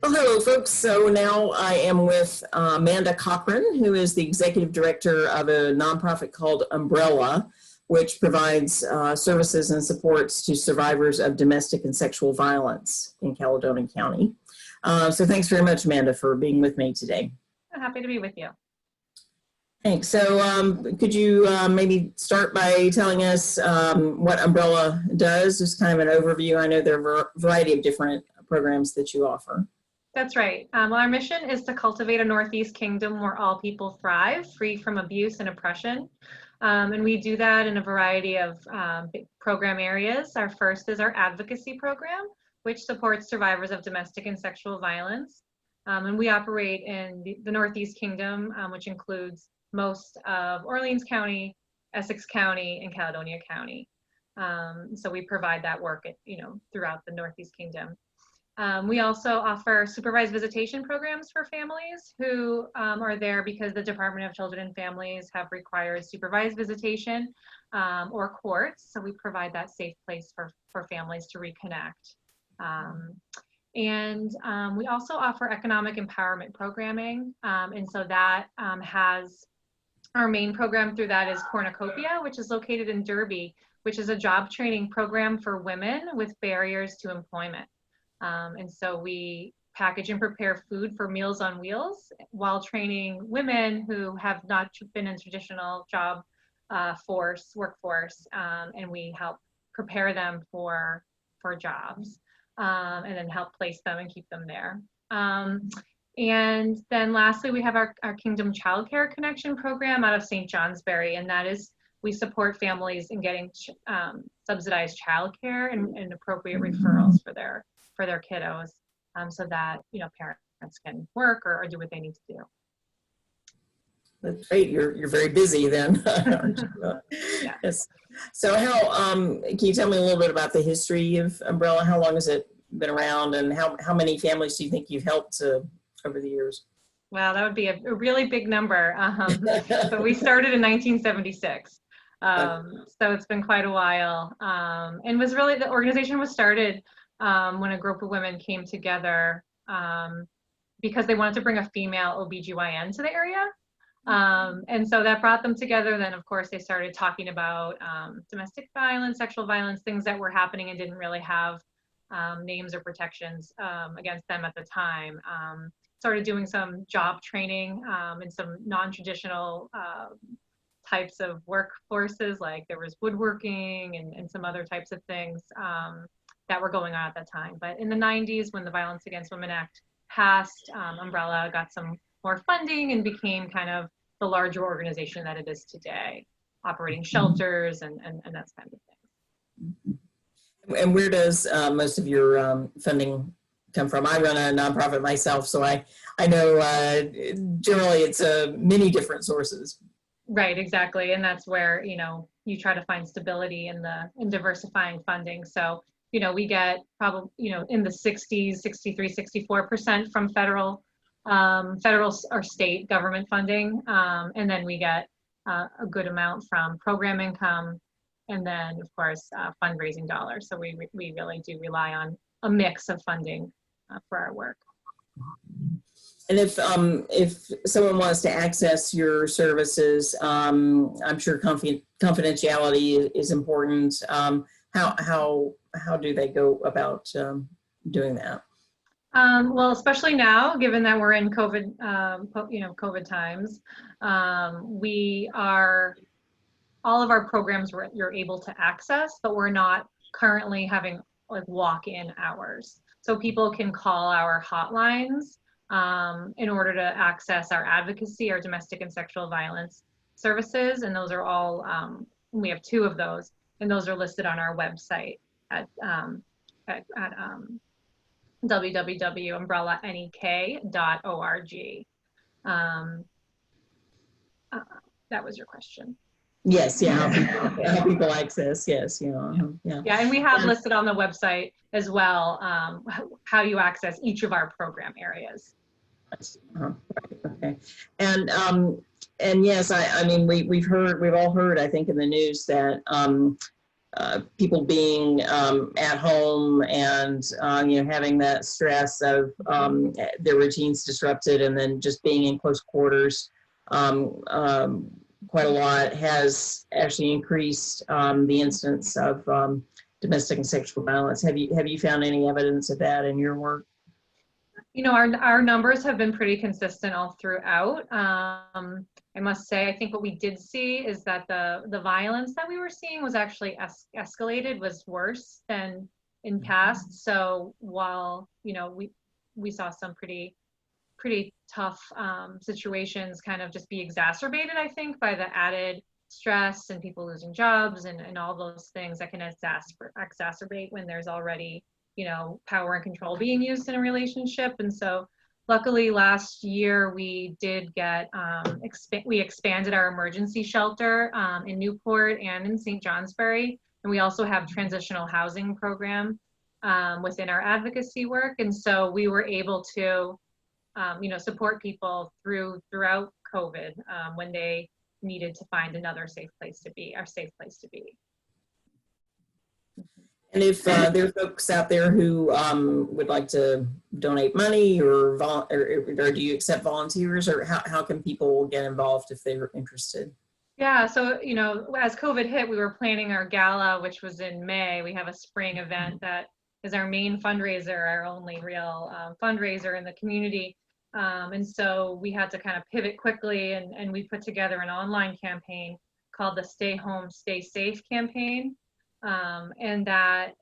Well, hello, folks. So now I am with Amanda Cochrane, who is the executive director of a nonprofit called Umbrella, which provides services and supports to survivors of domestic and sexual violence in Caledonia County. So thanks very much, Amanda, for being with me today. I'm happy to be with you. Thanks. So could you maybe start by telling us what Umbrella does, just kind of an overview? I know there are a variety of different programs that you offer. That's right. Well, our mission is to cultivate a Northeast Kingdom where all people thrive, free from abuse and oppression. And we do that in a variety of program areas. Our first is our advocacy program, which supports survivors of domestic and sexual violence. And we operate in the Northeast Kingdom, which includes most of Orleans County, Essex County, and Caledonia County. So we provide that work throughout the Northeast Kingdom. We also offer supervised visitation programs for families who are there because the Department of Children and Families have required supervised visitation or courts. So we provide that safe place for families to reconnect. And we also offer economic empowerment programming. And so that has our main program through that is Cornucopia, which is located in Derby, which is a job training program for women with barriers to employment. And so we package and prepare food for Meals on Wheels while training women who have not been in traditional job workforce, and we help prepare them for jobs, and then help place them and keep them there. And then lastly, we have our Kingdom Child Care Connection program out of St. Johnsbury, and that is we support families in getting subsidized childcare and appropriate referrals for their kiddos, so that parents can work or do what they need to do. That's great. You're very busy then. Yeah. Yes. So can you tell me a little bit about the history of Umbrella? How long has it been around, and how many families do you think you've helped over the years? Wow, that would be a really big number. But we started in 1976. So it's been quite a while. And the organization was started when a group of women came together because they wanted to bring a female OBGYN to the area. And so that brought them together. Then, of course, they started talking about domestic violence, sexual violence, things that were happening and didn't really have names or protections against them at the time. Started doing some job training and some non-traditional types of workforces, like there was woodworking and some other types of things that were going on at that time. But in the 90s, when the Violence Against Women Act passed, Umbrella got some more funding and became kind of the larger organization that it is today, operating shelters and that kind of thing. And where does most of your funding come from? I run a nonprofit myself, so I know generally it's many different sources. Right, exactly, and that's where you try to find stability in diversifying funding. So we get probably in the 60s, 63, 64% from federal or state government funding, and then we get a good amount from program income, and then of course fundraising dollars. So we really do rely on a mix of funding for our work. And if someone wants to access your services, I'm sure confidentiality is important. How do they go about doing that? Well, especially now, given that we're in COVID, COVID times, all of our programs you're able to access, but we're not currently having like walk-in hours. So people can call our hotlines in order to access our advocacy, our domestic and sexual violence services, and those are all. We have 2 of those, and those are listed on our website at www.umbrellanek.org. That was your question. Yes, yeah, how people access, yes, yeah. Yeah, and we have listed on the website as well how you access each of our program areas. Right, okay. And yes, I mean we've all heard, I think, in the news that people being at home and having that stress of their routines disrupted, and then just being in close quarters quite a lot has actually increased the incidence of domestic and sexual violence. Have you found any evidence of that in your work? Our numbers have been pretty consistent all throughout. I must say, I think what we did see is that the violence that we were seeing was actually escalated, was worse than in past. So while, we saw some pretty tough situations kind of just be exacerbated, I think, by the added stress and people losing jobs and all those things that can exacerbate when there's already power and control being used in a relationship. And so luckily last year we did get, we expanded our emergency shelter in Newport and in St. Johnsbury. And we also have transitional housing program within our advocacy work. And so we were able to, support people throughout COVID when they needed to find another safe place to be, our safe place to be. And if there are folks out there who would like to donate money or do you accept volunteers, or how can people get involved if they're interested? Yeah, so, as COVID hit, we were planning our gala, which was in May. We have a spring event that is our main fundraiser, our only real fundraiser in the community. And so we had to kind of pivot quickly, and we put together an online campaign called the Stay Home, Stay Safe campaign. And that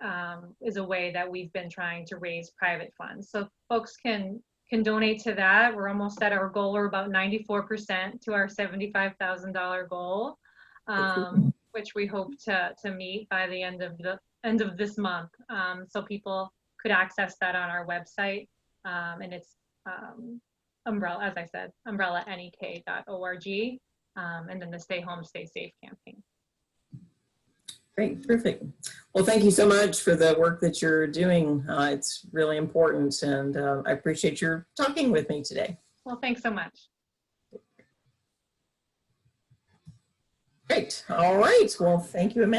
is a way that we've been trying to raise private funds. So folks can donate to that. We're almost at our goal. We're about 94% to our $75,000 goal, which we hope to meet by the end of this month. So people could access that on our website, and it's umbrella, as I said, umbrellanek.org, and then the Stay Home, Stay Safe campaign. Great, terrific. Well, thank you so much for the work that you're doing. It's really important, and I appreciate your talking with me today. Well, thanks so much. Great. All right. Well, thank you, Amanda.